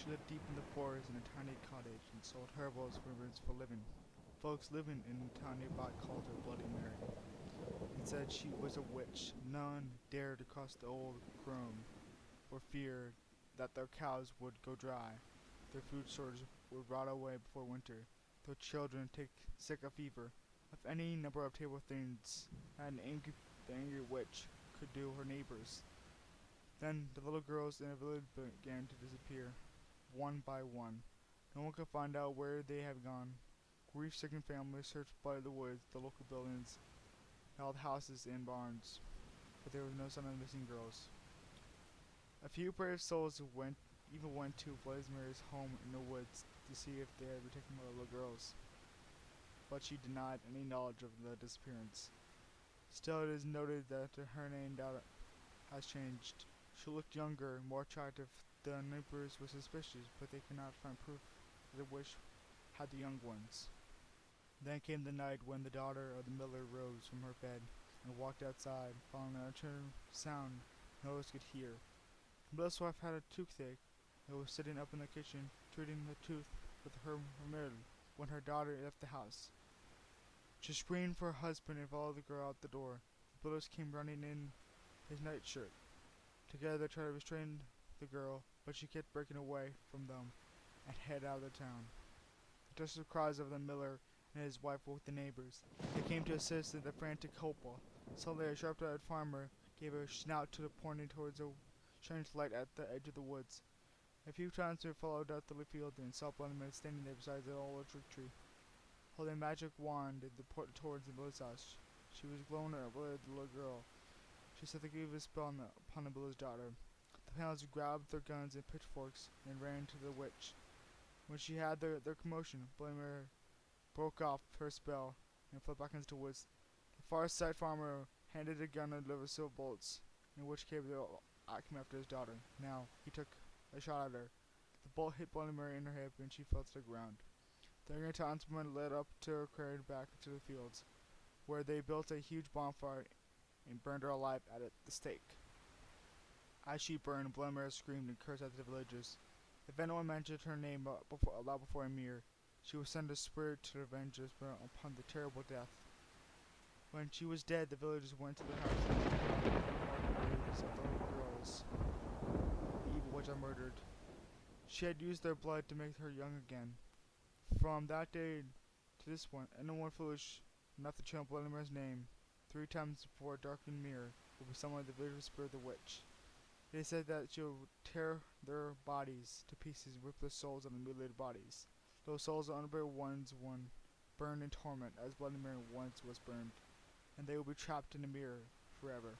She lived deep in the forest in a tiny cottage and sold herbals for a living. Folks living in a town nearby called her Bloody Mary and said she was a witch. None dared to cross the old Chrome for fear that their cows would go dry, their food stores would rot away before winter, their children take sick of fever, of any number of terrible things that the angry witch could do her neighbors. Then the little girls in the village began to disappear, one by one. No one could find out where they had gone. Grief-stricken families searched by the woods, the local buildings, held houses and barns, but there was no sign of the missing girls. A few brave souls even went to Vladimir's home in the woods to see if they had retaken the little girls, but she denied any knowledge of the disappearance. Still, it is noted that her name has changed. She looked younger, more attractive. The neighbors were suspicious, but they could not find proof that the witch had the young ones. Then came the night when the daughter of the miller rose from her bed and walked outside, following an unknown sound no one could hear. The miller's wife had a toothache and was sitting up in the kitchen, treating the tooth with her remedy when her daughter left the house. She screamed for her husband and followed the girl out the door. The builders came running in his nightshirt. Together they tried to restrain the girl, but she kept breaking away from them and headed out of the town. The desperate cries of the miller and his wife woke the neighbors. They came to assist in the frantic Hopla. Suddenly a sharp-eyed farmer gave a snout to the pointing towards a strange light at the edge of the woods. A few times they followed out the field and saw Bloody standing there beside the old electric tree. Holding a magic wand, they ported towards the miller's house. She was glowing at the little girl. She set the grievous spell upon the miller's daughter. The panels grabbed their guns and pitchforks and ran to the witch. When she had their commotion, Bloody broke off her spell and fled back into the woods. The far side farmer handed a gun and delivered silver bullets, in which came after his daughter. Now he took a shot at her. The bullet hit Bloody Mary in her hip and she fell to the ground. The angry townsmen led up to her carried back into the fields, where they built a huge bonfire and burned her alive at the stake. As she burned, Bloody Mary screamed and cursed at the villagers. If anyone mentioned her name aloud before Emir, she would send a spirit to revenge us upon the terrible death. When she was dead, the villagers went to the house and found the graves of the little girls the evil witch had murdered. She had used their blood to make her young again. From that day to this one, anyone foolish enough to chant Bloody Mary's name 3 times before a darkened mirror will be summoned by the village spirit of the witch. It is said that she will tear their bodies to pieces and rip the souls of the mutilated bodies. Those souls are unburied ones burned in torment as Bloody Mary once was burned, and they will be trapped in the mirror forever.